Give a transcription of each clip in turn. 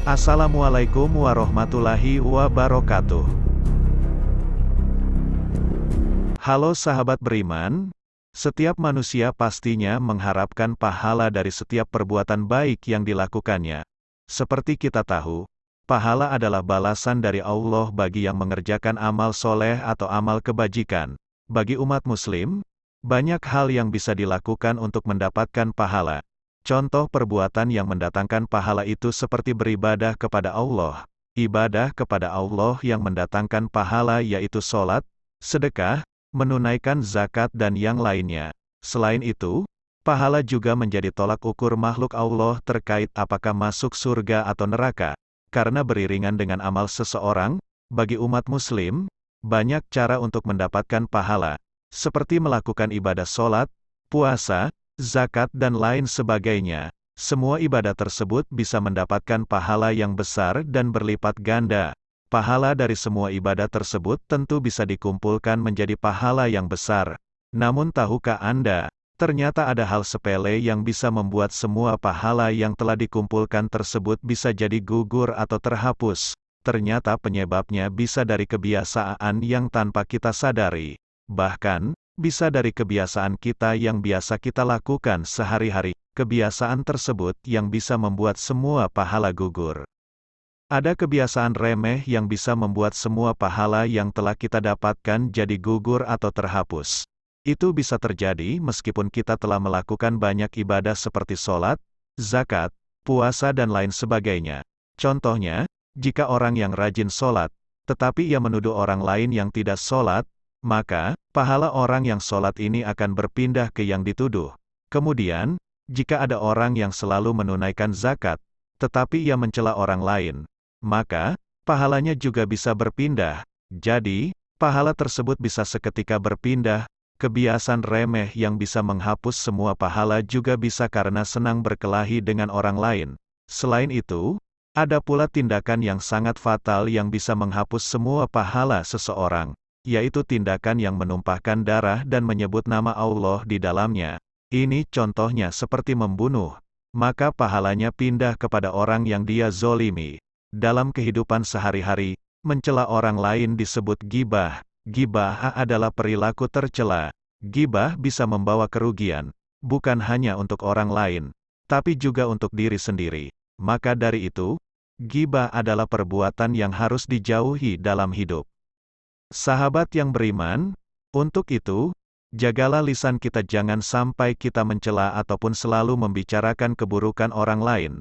Assalamualaikum warahmatullahi wabarakatuh. Halo sahabat beriman, setiap manusia pastinya mengharapkan pahala dari setiap perbuatan baik yang dilakukannya. Seperti kita tahu, pahala adalah balasan dari Allah bagi yang mengerjakan amal soleh atau amal kebajikan. Bagi umat muslim, banyak hal yang bisa dilakukan untuk mendapatkan pahala. Contoh perbuatan yang mendatangkan pahala itu seperti beribadah kepada Allah. Ibadah kepada Allah yang mendatangkan pahala yaitu sholat, sedekah, menunaikan zakat dan yang lainnya. Selain itu, pahala juga menjadi tolak ukur makhluk Allah terkait apakah masuk surga atau neraka. Karena beriringan dengan amal seseorang, bagi umat muslim, banyak cara untuk mendapatkan pahala, seperti melakukan ibadah sholat, puasa, zakat dan lain sebagainya. Semua ibadah tersebut bisa mendapatkan pahala yang besar dan berlipat ganda. Pahala dari semua ibadah tersebut tentu bisa dikumpulkan menjadi pahala yang besar. Namun tahukah Anda, ternyata ada hal sepele yang bisa membuat semua pahala yang telah dikumpulkan tersebut bisa jadi gugur atau terhapus. Ternyata penyebabnya bisa dari kebiasaan yang tanpa kita sadari. Bahkan, bisa dari kebiasaan kita yang biasa kita lakukan sehari-hari. Kebiasaan tersebut yang bisa membuat semua pahala gugur. Ada kebiasaan remeh yang bisa membuat semua pahala yang telah kita dapatkan jadi gugur atau terhapus. Itu bisa terjadi meskipun kita telah melakukan banyak ibadah seperti sholat, zakat, puasa dan lain sebagainya. Contohnya, jika orang yang rajin sholat, tetapi ia menuduh orang lain yang tidak sholat, maka, pahala orang yang sholat ini akan berpindah ke yang dituduh. Kemudian, jika ada orang yang selalu menunaikan zakat, tetapi ia mencela orang lain, maka, pahalanya juga bisa berpindah. Jadi, pahala tersebut bisa seketika berpindah. Kebiasaan remeh yang bisa menghapus semua pahala juga bisa karena senang berkelahi dengan orang lain. Selain itu, ada pula tindakan yang sangat fatal yang bisa menghapus semua pahala seseorang, yaitu tindakan yang menumpahkan darah dan menyebut nama Allah di dalamnya. Ini contohnya seperti membunuh, maka pahalanya pindah kepada orang yang dia zolimi. Dalam kehidupan sehari-hari, mencela orang lain disebut ghibah. Ghibah adalah perilaku tercela. Ghibah bisa membawa kerugian, bukan hanya untuk orang lain, tapi juga untuk diri sendiri. Maka dari itu, ghibah adalah perbuatan yang harus dijauhi dalam hidup. Sahabat yang beriman, untuk itu, jagalah lisan kita jangan sampai kita mencela ataupun selalu membicarakan keburukan orang lain.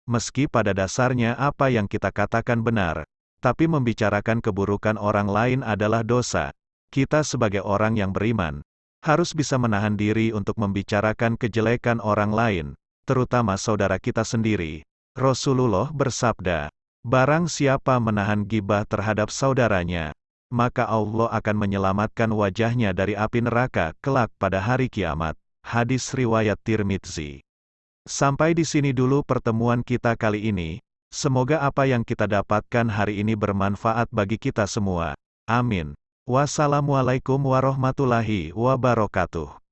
Meski pada dasarnya apa yang kita katakan benar, tapi membicarakan keburukan orang lain adalah dosa. Kita sebagai orang yang beriman, harus bisa menahan diri untuk membicarakan kejelekan orang lain, terutama saudara kita sendiri. Rasulullah bersabda, barang siapa menahan ghibah terhadap saudaranya, maka Allah akan menyelamatkan wajahnya dari api neraka kelak pada hari kiamat. Hadis riwayat Tirmidzi. Sampai di sini dulu pertemuan kita kali ini. Semoga apa yang kita dapatkan hari ini bermanfaat bagi kita semua. Amin. Wassalamualaikum warahmatullahi wabarakatuh.